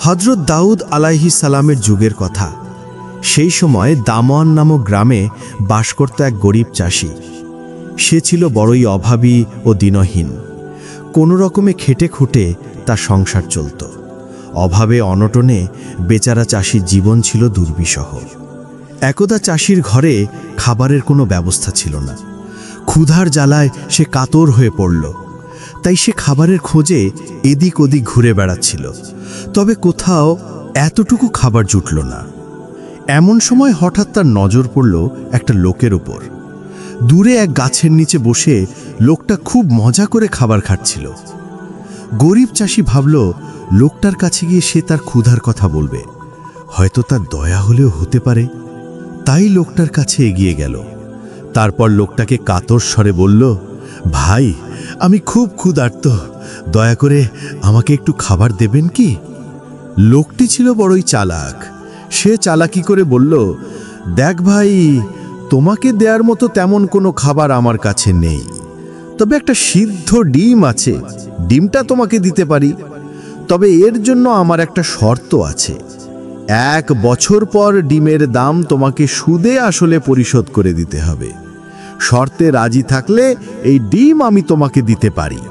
হযরত দাউদ আলাইহিস সালামের যুগের কথা। সেই সময় দামওয়ান নামক গ্রামে বাস করত এক গরিব চাষি। সে ছিল বড়ই অভাবী ও দিনহীন। কোনো রকমে খেটে খুঁটে তার সংসার চলত। অভাবে অনটনে বেচারা চাষির জীবন ছিল দুর্বিষহ। একদা চাষির ঘরে খাবারের কোনো ব্যবস্থা ছিল না। ক্ষুধার জ্বালায় সে কাতর হয়ে পড়ল। তাই সে খাবারের খোঁজে এদিক ওদিক ঘুরে বেড়াচ্ছিল, তবে কোথাও এতটুকু খাবার জুটল না। এমন সময় হঠাৎ তার নজর পড়ল একটা লোকের ওপর। দূরে এক গাছের নিচে বসে লোকটা খুব মজা করে খাবার খাচ্ছিল। গরিব চাষি ভাবল, লোকটার কাছে গিয়ে সে তার ক্ষুধার কথা বলবে, হয়তো তার দয়া হলেও হতে পারে। তাই লোকটার কাছে এগিয়ে গেল। তারপর লোকটাকে কাতর স্বরে বলল, ভাই, আমি খুব ক্ষুধার্ত, দয়া করে আমাকে একটু খাবার দেবেন কি? লোকটি ছিল বড়ই চালাক। সে চালাকি করে বলল, দেখ ভাই, তোমাকে দেওয়ার মতো তেমন কোনো খাবার আমার কাছে নেই, তবে একটা সিদ্ধ ডিম আছে, ডিমটা তোমাকে দিতে পারি। তবে এর জন্য আমার একটা শর্ত আছে। 1 বছর পর ডিমের দাম তোমাকে সুদে আসলে পরিশোধ করে দিতে হবে। শর্তে রাজি থাকলে এই ডিম আমি তোমাকে দিতে পারি।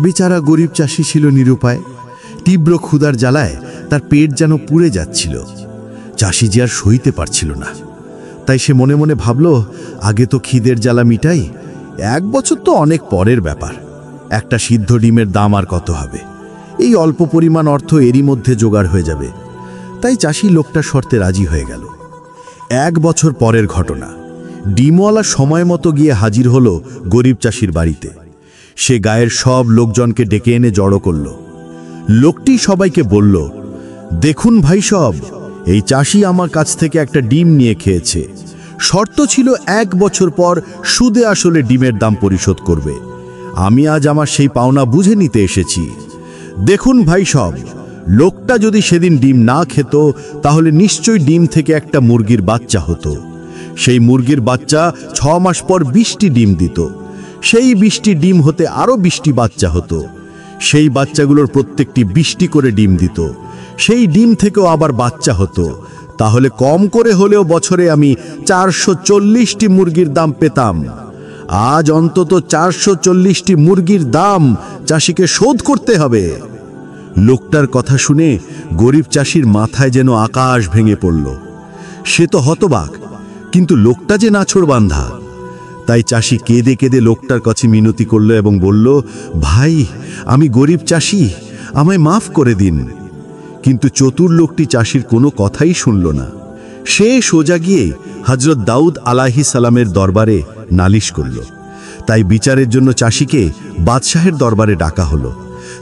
বেচারা গরিব চাষি ছিল নিরুপায়। তীব্র ক্ষুধার জ্বালায় তার পেট যেন পুড়ে যাচ্ছিল। চাষি যে আর সইতে পারছিল না। তাই সে মনে মনে ভাবল, আগে তো খিদের জ্বালা মিটাই, 1 বছর তো অনেক পরের ব্যাপার। একটা সিদ্ধ ডিমের দাম আর কত হবে? এই অল্প পরিমাণ অর্থ এরই মধ্যে জোগাড় হয়ে যাবে। তাই চাষি লোকটার শর্তে রাজি হয়ে গেল। 1 বছর পরের ঘটনা। ডিমওয়ালা সময় মতো গিয়ে হাজির হলো গরিব চাষির বাড়িতে। সে গায়ের সব লোকজনকে ডেকে এনে জড়ো করল। লোকটি সবাইকে বলল, দেখুন ভাই সব, এই চাষি আমার কাছ থেকে একটা ডিম নিয়ে খেয়েছে। শর্ত ছিল 1 বছর পর সুদে আসলে ডিমের দাম পরিশোধ করবে। আমি আজ আমার সেই পাওনা বুঝে নিতে এসেছি। দেখুন ভাই সব, লোকটা যদি সেদিন ডিম না খেত, তাহলে নিশ্চয়ই ডিম থেকে একটা মুরগির বাচ্চা হতো। সেই মুরগির বাচ্চা 6 মাস পর 20টি ডিম দিত। সেই 20টি ডিম হতে আরও 20টি বাচ্চা হতো। সেই বাচ্চাগুলোর প্রত্যেকটি 20টি করে ডিম দিত। সেই ডিম থেকেও আবার বাচ্চা হতো। তাহলে কম করে হলেও বছরে আমি 440টি মুরগির দাম পেতাম। আজ অন্তত 440টি মুরগির দাম চাষিকে শোধ করতে হবে। লোকটার কথা শুনে গরিব চাষির মাথায় যেন আকাশ ভেঙে পড়ল। সে তো হতবাক, কিন্তু লোকটা যে নাছোড়বান্ধা। তাই চাষি কেঁদে কেঁদে লোকটার কাছে মিনতি করল এবং বলল, ভাই, আমি গরিব চাষি, আমায় মাফ করে দিন। কিন্তু চতুর লোকটি চাষির কোনো কথাই শুনল না। সে সোজা গিয়ে হযরত দাউদ আলাইহিস সালামের দরবারে নালিশ করল। তাই বিচারের জন্য চাষিকে বাদশাহের দরবারে ডাকা হলো।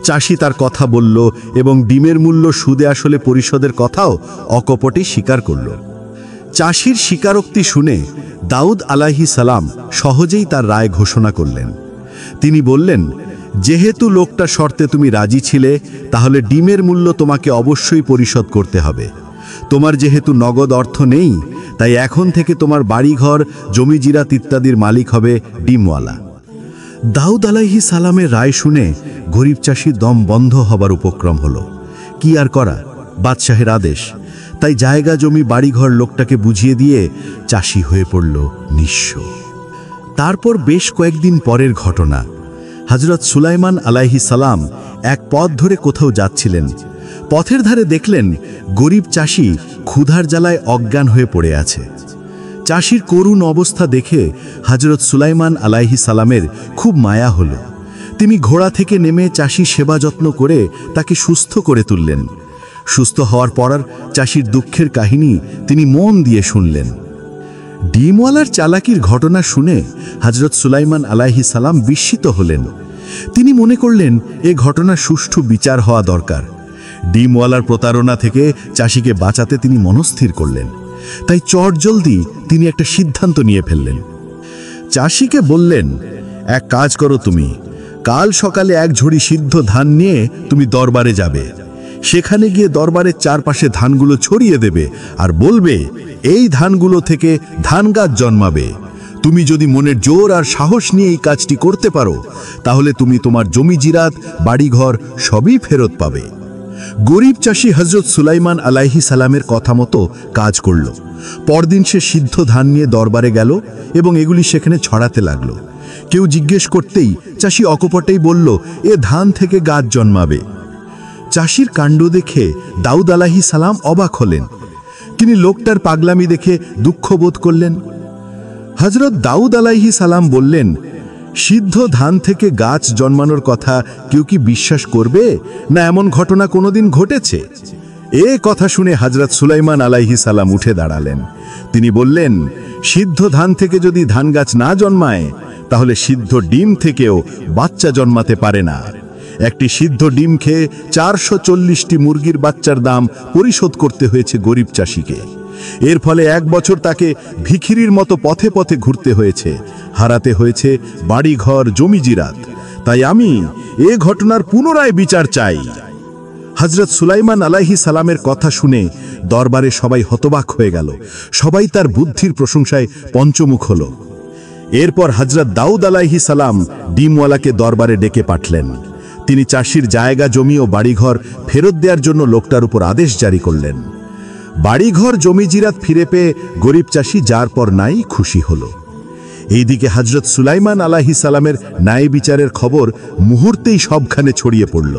চাষি তার কথা বলল এবং ডিমের মূল্য সুদে আসলে পরিশোধের কথাও অকপটে স্বীকার করল। চাষির স্বীকারোক্তি শুনে দাউদ আলাইহিস সালাম সহজেই তার রায় ঘোষণা করলেন। তিনি বললেন, যেহেতু লোকটা শর্তে তুমি রাজি ছিলে, তাহলে ডিমের মূল্য তোমাকে অবশ্যই পরিশোধ করতে হবে। তোমার যেহেতু নগদ অর্থ নেই, তাই এখন থেকে তোমার বাড়িঘর, জমি জিরাত ইত্যাদির মালিক হবে ডিমওয়ালা। দাউদ আলাইহিস সালামের রায় শুনে গরিব চাষির দম বন্ধ হবার উপক্রম হলো। কি আর করা, বাদশাহের আদেশ। তাই জায়গা জমি বাড়িঘর লোকটাকে বুঝিয়ে দিয়ে চাষি হয়ে পড়ল নিঃস্ব। তারপর বেশ কয়েকদিন পরের ঘটনা। হযরত সুলাইমান আলাইহিস সালাম এক পথ ধরে কোথাও যাচ্ছিলেন। পথের ধারে দেখলেন গরিব চাষি ক্ষুধার জ্বালায় অজ্ঞান হয়ে পড়ে আছে। চাষির করুণ অবস্থা দেখে হযরত সুলাইমান আলাইহিস সালামের খুব মায়া হলো। তিনি ঘোড়া থেকে নেমে চাষির সেবা যত্ন করে তাকে সুস্থ করে তুললেন। সুস্থ হওয়ার পর চাষির দুঃখের কাহিনী তিনি মন দিয়ে শুনলেন। ডিমওয়ালার চালাকির ঘটনা শুনে হযরত সুলাইমান আলাইহিস সালাম বিস্মিত হলেন। তিনি মনে করলেন এ ঘটনার সুষ্ঠু বিচার হওয়া দরকার। ডিমওয়ালার প্রতারণা থেকে চাষিকে বাঁচাতে তিনি মনস্থির করলেন। তাই চটজলদি তিনি একটা সিদ্ধান্ত নিয়ে ফেললেন। চাষিকে বললেন, এক কাজ করো, তুমি কাল সকালে 1 ঝুড়ি সিদ্ধ ধান নিয়ে তুমি দরবারে যাবে। সেখানে গিয়ে দরবারের চারপাশে ধানগুলো ছড়িয়ে দেবে আর বলবে, এই ধানগুলো থেকে ধান গাছ জন্মাবে। তুমি যদি মনের জোর আর সাহস নিয়ে এই কাজটি করতে পারো, তাহলে তুমি তোমার জমি জিরাত, বাড়িঘর সবই ফেরত পাবে। গরিব চাষি হযরত সুলাইমান আলাইহিস সালামের কথা মতো কাজ করল। পরদিন সে সিদ্ধ ধান নিয়ে দরবারে গেল এবং এগুলি সেখানে ছড়াতে লাগলো। কেউ জিজ্ঞেস করতেই চাষি অকপটেই বলল, এ ধান থেকে গাছ জন্মাবে। চাষির কাণ্ড দেখে দাউদ আলাইহিস সালাম অবাক হলেন। তিনি লোকটার পাগলামি দেখে দুঃখ বোধ করলেন। হযরত দাউদ আলাইহিস সালাম বললেন, সিদ্ধ ধান থেকে গাছ জন্মানোর কথা কেউ কি বিশ্বাস করবে, না এমন ঘটনা কোনোদিন ঘটেছে? এ কথা শুনে হযরত সুলাইমান আলাইহিস সালাম উঠে দাঁড়ালেন। তিনি বললেন, সিদ্ধ ধান থেকে যদি ধান গাছ না জন্মায়, তাহলে সিদ্ধ ডিম থেকেও বাচ্চা জন্মাতে পারে না। একটি সিদ্ধ ডিম খেয়ে 440টি মুরগির বাচ্চার দাম পরিশোধ করতে হয়েছে গরিব চাষিকে। এর ফলে 1 বছর তাকে ভিখিরির মতো পথে পথে ঘুরতে হয়েছে, হারাতে হয়েছে বাড়িঘর, জমি জিরাত। তাই আমি এ ঘটনার পুনরায় বিচার চাই। হযরত সুলাইমান আলাইহিস সালামের কথা শুনে দরবারে সবাই হতবাক হয়ে গেল। সবাই তার বুদ্ধির প্রশংসায় পঞ্চমুখ হল। এরপর হযরত দাউদ আলাইহিস সালাম ডিমওয়ালাকে দরবারে ডেকে পাঠালেন। তিনি চাষির জায়গা, জমি ও বাড়িঘর ফেরত দেওয়ার জন্য লোকটার উপর আদেশ জারি করলেন। বাড়িঘর, জমি জিরাত ফিরে পেয়ে গরিব চাষি যার পর নাই খুশি হল। এইদিকে হযরত সুলাইমান আলাইহিস সালামের ন্যায় বিচারের খবর মুহূর্তেই সবখানে ছড়িয়ে পড়ল।